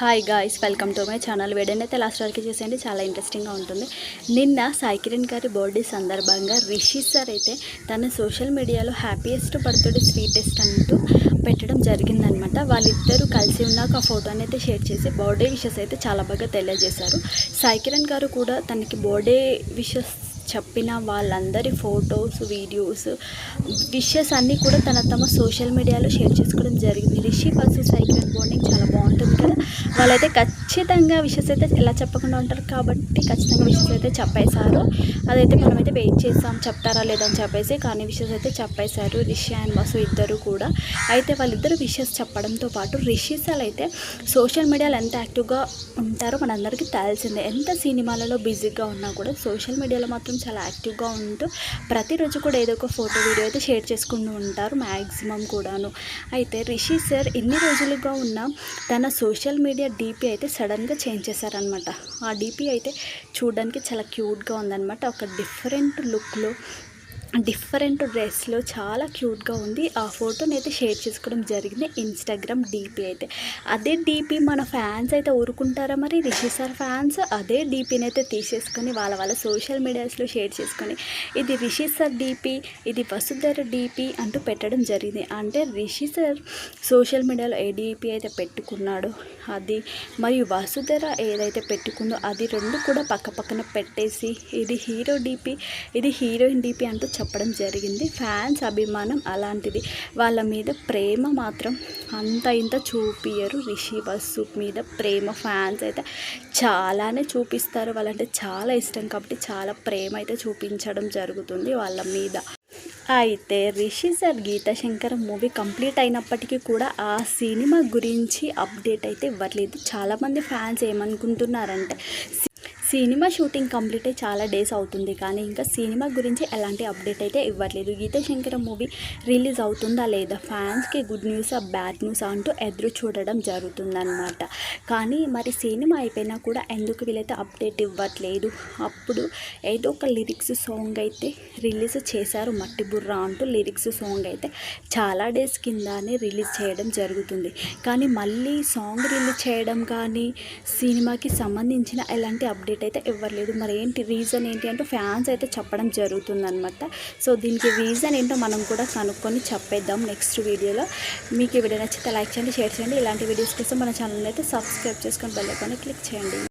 Hi guys, welcome to my channel. వీడియోనైతే last వరకు చేసేయండి, చాలా ఇంట్రెస్టింగ్గా ఉంటుంది. నిన్న సాయి కిరణ్ గారి బర్త్డే సందర్భంగా రిషి సార్ అయితే తన సోషల్ మీడియాలో హ్యాపీయెస్ట్ బర్త్డే స్వీటెస్ట్ అంటూ పెట్టడం జరిగిందనమాట. వాళ్ళిద్దరూ కలిసి ఉన్నాక ఆ ఫోటోని అయితే షేర్ చేసి బర్త్డే విషెస్ అయితే చాలా బాగా తెలియజేశారు. సాయి కిరణ్ గారు కూడా తనకి బర్త్డే విషెస్ చెప్పిన వాళ్ళందరి ఫొటోస్, వీడియోస్, విషెస్ అన్నీ కూడా తమ సోషల్ మీడియాలో షేర్ చేసుకోవడం జరిగింది. రిషి వర్సెస్ సాయి కిరణ్ బాండింగ్ చాలా బాగుంటుంది కదా. వాళ్ళైతే ఖచ్చితంగా విషెస్ అయితే ఎలా చెప్పకుండా ఉంటారు కాబట్టి ఖచ్చితంగా విషెస్ అయితే చెప్పేశారు. అదైతే మనమైతే వెయిట్ చేస్తాం చెప్తారా లేదని చెప్పేసి, కానీ విషెస్ అయితే చెప్పేశారు రిషి అండ్ వసు ఇద్దరు కూడా. అయితే వాళ్ళిద్దరు విషెస్ చెప్పడంతో పాటు రిషి సార్ అయితే సోషల్ మీడియాలో ఎంత యాక్టివ్గా ఉంటారో మనందరికీ తెలిసిందే. ఎంత సినిమాలలో బిజీగా ఉన్నా కూడా సోషల్ మీడియాలో మాత్రం చాలా యాక్టివ్గా ఉంటూ ప్రతిరోజు కూడా ఏదో ఒక ఫోటో వీడియో అయితే షేర్ చేసుకుంటూ ఉంటారు మ్యాక్సిమం కూడాను. అయితే రిషి సార్ ఎన్ని రోజులుగా ఉన్న తన సోషల్ మీడియా డీపీ అయితే సడన్గా చేంజ్ చేశారనమాట. ఆ డీపీ అయితే చూడడానికి చాలా క్యూట్గా ఉందన్నమాట. ఒక డిఫరెంట్ లుక్లో, డిఫరెంట్ డ్రెస్లో చాలా క్యూట్గా ఉంది. ఆ ఫోటోని అయితే షేర్ చేసుకోవడం జరిగింది ఇన్స్టాగ్రామ్ డీపీ అయితే. అదే డీపీ మన ఫ్యాన్స్ అయితే ఊరుకుంటారా మరి? రిషి సార్ ఫ్యాన్స్ అదే డీపీని అయితే తీసేసుకొని వాళ్ళ సోషల్ మీడియాస్లో షేర్ చేసుకొని ఇది రిషి సార్ డీపీ, ఇది వసుధర డీపీ అంటూ పెట్టడం జరిగింది. అంటే రిషి సార్ సోషల్ మీడియాలో ఏ డీపీ అయితే పెట్టుకున్నాడో అది, మరియు వసుధర ఏదైతే పెట్టుకుందో అది రెండు కూడా పక్కన పెట్టేసి ఇది హీరో డీపీ, ఇది హీరోయిన్ డీపీ అంటూ చెప్పడం జరిగింది. ఫ్యాన్స్ అభిమానం అలాంటిది. వాళ్ళ మీద ప్రేమ మాత్రం అంత ఇంత చూపియరు. రిషి వసు మీద ప్రేమ ఫ్యాన్స్ అయితే చాలానే చూపిస్తారు. వాళ్ళంటే చాలా ఇష్టం కాబట్టి చాలా ప్రేమ అయితే చూపించడం జరుగుతుంది వాళ్ళ మీద. అయితే రిషి సార్ గీతాశంకర్ మూవీ కంప్లీట్ అయినప్పటికీ కూడా ఆ సినిమా గురించి అప్డేట్ అయితే ఇవ్వట్లేదు. చాలామంది ఫ్యాన్స్ ఏమనుకుంటున్నారంటే సినిమా షూటింగ్ కంప్లీట్ అయ్యి చాలా డేస్ అవుతుంది కానీ ఇంకా సినిమా గురించి ఎలాంటి అప్డేట్ అయితే ఇవ్వట్లేదు. గీతాశంకర్ మూవీ రిలీజ్ అవుతుందా లేదా, ఫ్యాన్స్కి గుడ్ న్యూసా బ్యాడ్ న్యూసా అంటూ ఎదురు చూడడం జరుగుతుందన్నమాట. కానీ మరి సినిమా అయిపోయినా కూడా ఎందుకు వీళ్ళైతే అప్డేట్ ఇవ్వట్లేదు? అప్పుడు ఏదో ఒక లిరిక్స్ సాంగ్ అయితే రిలీజ్ చేశారు, మట్టి బుర్ర అంటూ లిరిక్స్ సాంగ్ అయితే చాలా డేస్ కిందనే రిలీజ్ చేయడం జరుగుతుంది. కానీ మళ్ళీ సాంగ్ రిలీజ్ చేయడం కానీ సినిమాకి సంబంధించిన ఎలాంటి అప్డేట్ అయితే ఇవ్వలేదు. మరి ఏంటి రీజన్ ఏంటి అంటే ఫ్యాన్స్ అయితే చెప్పడం జరుగుతుందన్నమాట. సో దీనికి రీజన్ ఏంటో మనం కూడా కనుక్కొని చెప్పేద్దాం నెక్స్ట్ వీడియోలో. మీకు ఈ వీడియో నచ్చితే లైక్ చేయండి, షేర్ చేయండి. ఇలాంటి వీడియోస్ కోసం మన ఛానల్ అయితే సబ్స్క్రైబ్ చేసుకొని బెల్ ఐకాన్ క్లిక్ చేయండి.